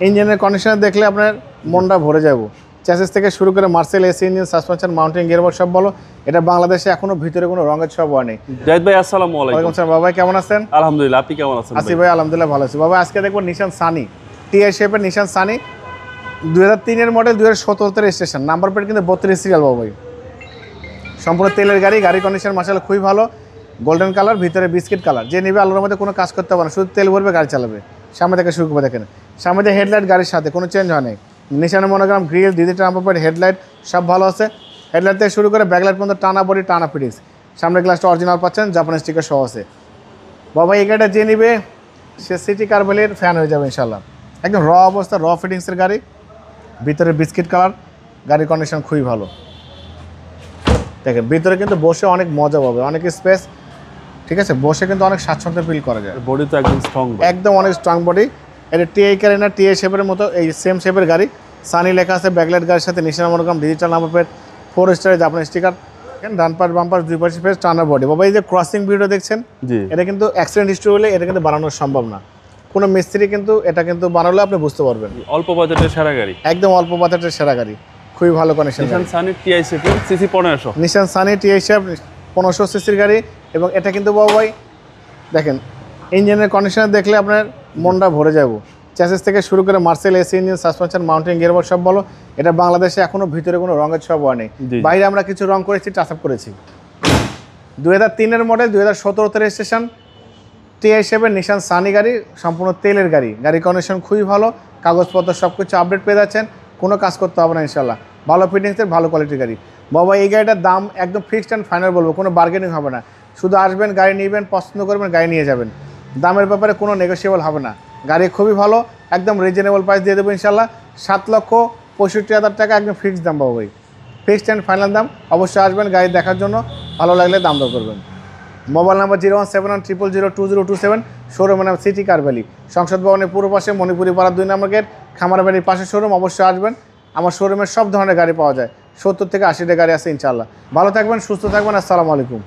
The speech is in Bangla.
ইঞ্জিনের কন্ডিশন দেখলে আপনার মনটা ভরে যাব। চ্যাসিস থেকে শুরু করে Marcel AC engine, suspension, mountain, gearbox সব বলো, এটা বাংলাদেশে এখনো ভিতরে কোনো রঙের ছোঁয়া পাওয়া নেই। জাহিদ ভাই আসসালামু আলাইকুম। ওয়ালাইকুম আসসালাম বাবা, কেমন আছেন? আলহামদুলিল্লাহ, আপনি কেমন আছেন? আসি ভাই, আলহামদুলিল্লাহ ভালো আছি। বাবা আজকে দেখবো নিশান সানি, টিআই শেপের নিশান সানি, 2003-এর মডেল, 2017-তে রেজিস্ট্রেশন, নাম্বার প্লেট কিন্তু 32 সিরিয়াল বাবা ভাই। সম্পূর্ণ তেলের গাড়ি, গাড়ি কন্ডিশন মাশাআল্লাহ খুবই ভালো, গোল্ডেন কালার, ভিতরে বিস্কিট কালার। যে নেবে আলোর মধ্যে কোনো কাজ করতে পারে না, শুধু তেল ভরবে গাড়ি চালাবে। সামনে থেকে শুরু করে দেখেন, সামনে যে হেডলাইট গাড়ির সাথে কোনো চেঞ্জ হয় নাই। নিশানের monogram, grill, digital number plate, headlight সব ভালো আছে। হেডলাইট থেকে শুরু করে ব্যাকলাইট পর্যন্ত টানা বডি, টানা ফিটিংস। সামনের গ্লাসটা অরিজিনাল পাচ্ছেন, জাপানি স্টিকার সহ আছে। বাবা এই গাড়িটা যে নিবে সে সিটি কার্বেলের ফ্যান হয়ে যাবে ইনশাল্লাহ। একদম র অবস্থা, র ফিটিংসের গাড়ি, ভিতরে বিস্কিট কালার, গাড়ির কন্ডিশন খুবই ভালো। দেখেন ভিতরে কিন্তু বসে অনেক মজা পাবে, অনেক স্পেস, ঠিক আছে, বসে কিন্তু অনেক স্বাচ্ছন্দ্য ফিল করা যায়। বডি তো একদম স্ট্রং, একদম অনেক স্ট্রং বডি। এটা টিআই ক্যারেনা, টিআই শেপের মতো এই সেম শেপের গাড়ি। সানি লেখা আছে ব্যাকলাইট গাড়ির সাথে, নিশান মনোগ্রাম, ডিজিটাল নাম্বার প্লেট, 4 স্টারের জাপানি স্টিকার, ডান পাশ বাম পাশ দুই পাশে ফেস, টানা বডি। বাবা এই যে ক্রসিং ভিডিও দেখছেন, জি, এটা কিন্তু অ্যাক্সিডেন্ট হিস্ট্রি হলে এটা কিন্তু বানানো সম্ভব না। কোনো মিস্ত্রি কিন্তু এটা কিন্তু বানালে আপনি বুঝতে পারবেন। অল্প বাজেটের সেরা গাড়ি, একদম অল্প বাজেটের সেরা গাড়ি, খুবই ভালো কন্ডিশন। নিশান সানি টিআই শেপের সিসি 1500, নিশান সানি টিআই শেপ 1500 সিসির গাড়ি। এবং এটা কিন্তু বাবা ভাই দেখেন ইঞ্জিনের কন্ডিশন দেখলে আপনার মনটা ভরে যাব। চ্যাসিস থেকে শুরু করে Marcel AC engine, suspension, mountain, gearbox সব বলো, এটা বাংলাদেশে এখনো ভিতরে কোনো রঙের ছোঁয়া পাওয়া নেই। জি। বাইরে আমরা কিছু রং করেছি, টাচ আপ করেছি। 2003-এর মডেল, 2017-তে রেজিস্ট্রেশন, টিআই শেপের নিশান সানি গাড়ি, সম্পূর্ণ তেলের গাড়ি, গাড়ির কন্ডিশন খুবই ভালো, কাগজপত্র সব কিছু আপডেট পেয়ে যাচ্ছেন, কোনো কাজ করতে হবে না ইনশাল্লাহ। ভালো ফিটিংসের, ভালো কোয়ালিটির গাড়ি। বাবা এই গাড়িটার দাম একদম ফিক্সড অ্যান্ড ফাইনাল বলবো, কোনো বার্গেনিং হবে না। শুধু আসবেন, গাড়ি নিবেন, পছন্দ করবেন, গাড়ি নিয়ে যাবেন। দামের ব্যাপারে কোনো নেগোসিয়েবল হবে না। গাড়ি খুবই ভালো, একদম রিজনেবল প্রাইস দিয়ে দেবো ইনশাল্লাহ। 7,65,000 টাকা একদম ফিক্সড দাম পাবো ভাই, ফিক্সড অ্যান্ড ফাইনাল দাম। অবশ্যই আসবেন গাড়ি দেখার জন্য, ভালো লাগলে দাম দর করবেন। মোবাইল নাম্বার 01710002027, শোরুমের নাম সিটি কার ভ্যালি, সংসদ ভবনের পূর্ব পাশে, মণিপুরি পাড়ার 2 নম্বর গেট, খামারবাড়ির পাশে শোরুম। অবশ্যই আসবেন, আমার শোরুমে সব ধরনের গাড়ি পাওয়া যায়, 70 থেকে 80টা গাড়ি আছে ইনশাল্লাহ। ভালো থাকবেন, সুস্থ থাকবেন, আসসালামু আলাইকুম।